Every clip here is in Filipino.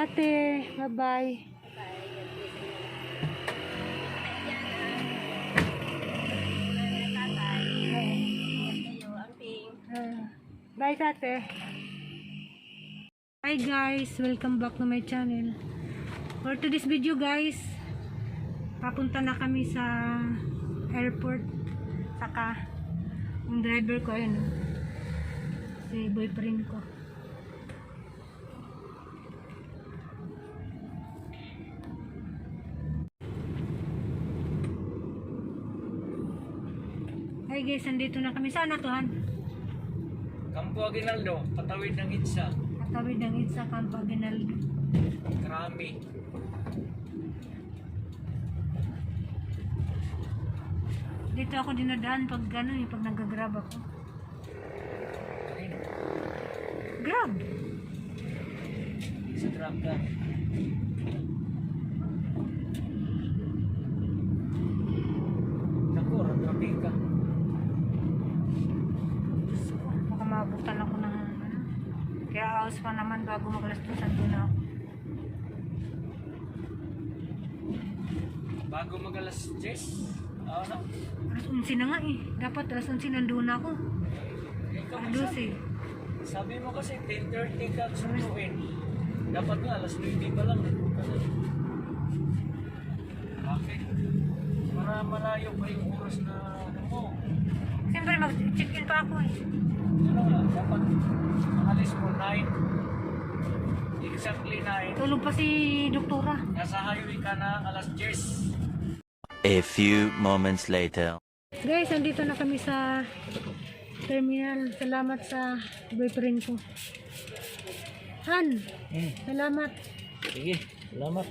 Ate, bye-bye. Bye, ate. Hi guys, welcome back to my channel. For today's video guys, papunta na kami sa airport. Saka yung driver ko ayun, si boyfriend ko. Hi guys, andito na kami. Saan na to, Han? Campo Aguinaldo, patawid ng Itza. Patawid ng Itza, Campo Aguinaldo. Krami. Dito ako dinadaan pag gano'n, pag nag-grab ako. Grab! Sa trap ka. Naku, traffic ka. Baka maabutan ako ng ano. Kaya aos pa naman bago mag-alastusan doon ako. Bago mag-alas 10? Oo na. Alas 11 na nga eh. Dapat alas 11 nandun ako. Ikaw Alas 12 eh. sabi mo kasi 10:30 ka sunduin. Dapat nga alas 9 pa lang. Bakit? Para malayo pa yung oras na ano mo. Siyempre mag-check-in pa ako eh. Ano nga, dapat alis mo 9. Exactly 9. Tulog pa si doktora. Nasa highway ka na alas 10. A few moments later. Guys, andito na kami sa terminal. Salamat sa boyfriend ko. Han, salamat. Sige, salamat.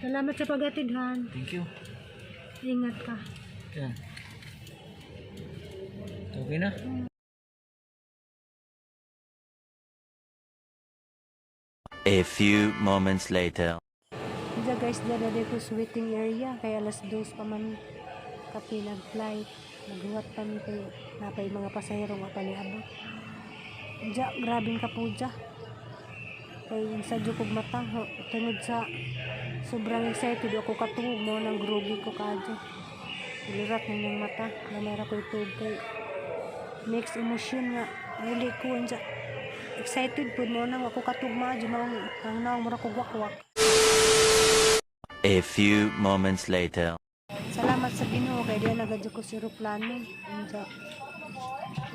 Salamat sa pag-atid, Han. Thank you. Ingat ka. Yan. Okay na? A few moments later. Diyan guys, dala dito sa waiting area. Kaya alas 2 pa man kapi nag-flight. Naghuwat kami kay napay mga pasahero nga paliabot. Diyan, grabing ka po dyan. Kaya sa jukog mata, tungod sa sobrang excited ako katungog mo ng grogi ko kadyo. Ilirat na yung mata na mayroon ko itog kay mixed emotion nga. Huli ko dyan. Excited po mo nang ako katugma dyan ang naong mura ko wakwak. A few moments later. Salamat sa Ginoo kay diyan nagadyo ko si eroplano.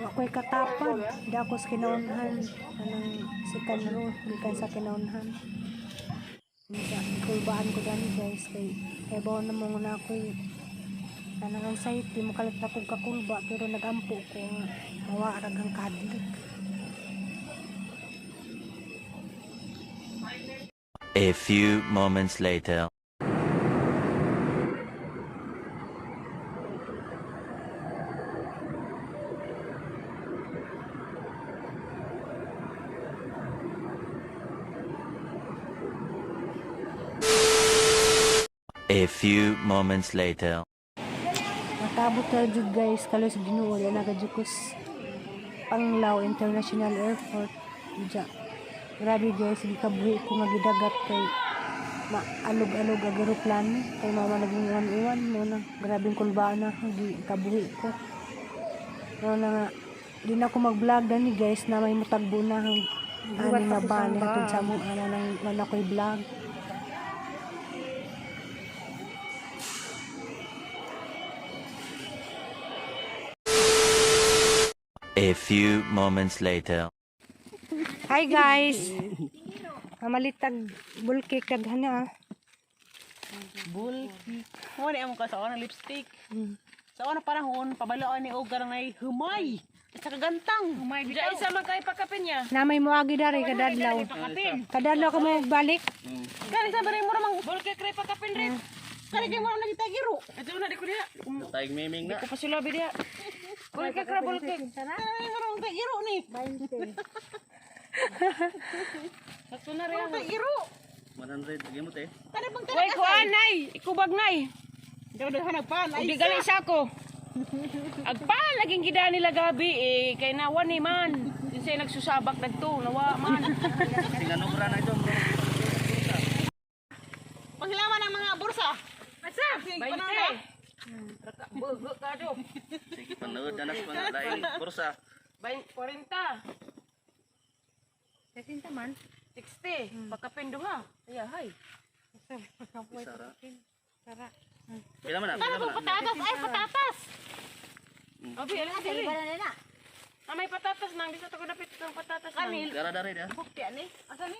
Ako'y katapad. Di ako sa kinaunhan. Anong sikan ro, gikan sa kinaunhan. Kulbaan ko dani guys. Kay bawa na mo na ako'y kanang anxiety. Mukalit na kong kakulba. Pero nagampo ko. Mawaarag ang kadlik. A few moments later. A few moments later. Matabot na dyan guys. Kalo sa Ginoo. Yan nagadyo ko sa Panglao International Airport. Diyan. Grabe guys, hindi kabuhi ko magidagat kay maalog-alog ang aeroplano kay mama naging iwan-iwan mo na grabing kulbaan na hindi kabuhi ko no na nga di na ako mag-vlog dani guys na may mutagbo na ang ani nga bani hatod sa mo ana nang ako'y vlog. A few moments later. Hi guys. Malitag bulkik daghana. Bulkik. Mo ni amo ka sa ona lipstick. Sa ona panahon pabalaon ni og garang nay humay. Sa kagantang. Humay di isa man kay pakapin niya. Namay mo agi dari kadadlaw. Kadadlaw ka mo balik. Kani sa bare mo ramang bulkik kay pakapin rin. Kani kay mo na gitagiro. Ato na di ko diha. Taig miming na. Ko pa sila bidiya. Bulkik ra bulkik. Ay garang tagiro ni. 20. Sakto na rin ang tagiro. 100 gamot eh. Kani bang taga. Wai ko anay, ikubag nay. Daw hanag pan ay. Di gali sa ko. Agpan laging gida nila gabi eh kay nawa ni man. Dinsay nagsusabak dagto nawa man. Tingnan mo ra na ito bro. 20. Raka bego ka do. Sige, panood na mga lain kursa. 40. Kasi man. 60. Pagkapindo ha. Iya, hay. Sara. Sara. Pila man na, Ano pila man kung na. patatas? Ay, patatas! Abi, alam Sa dili. iba na nila. Ah, may patatas nang. Di sa ko napit ng patatas nang. Kamil. Gara dari dia. Bukti ani. Asa ni?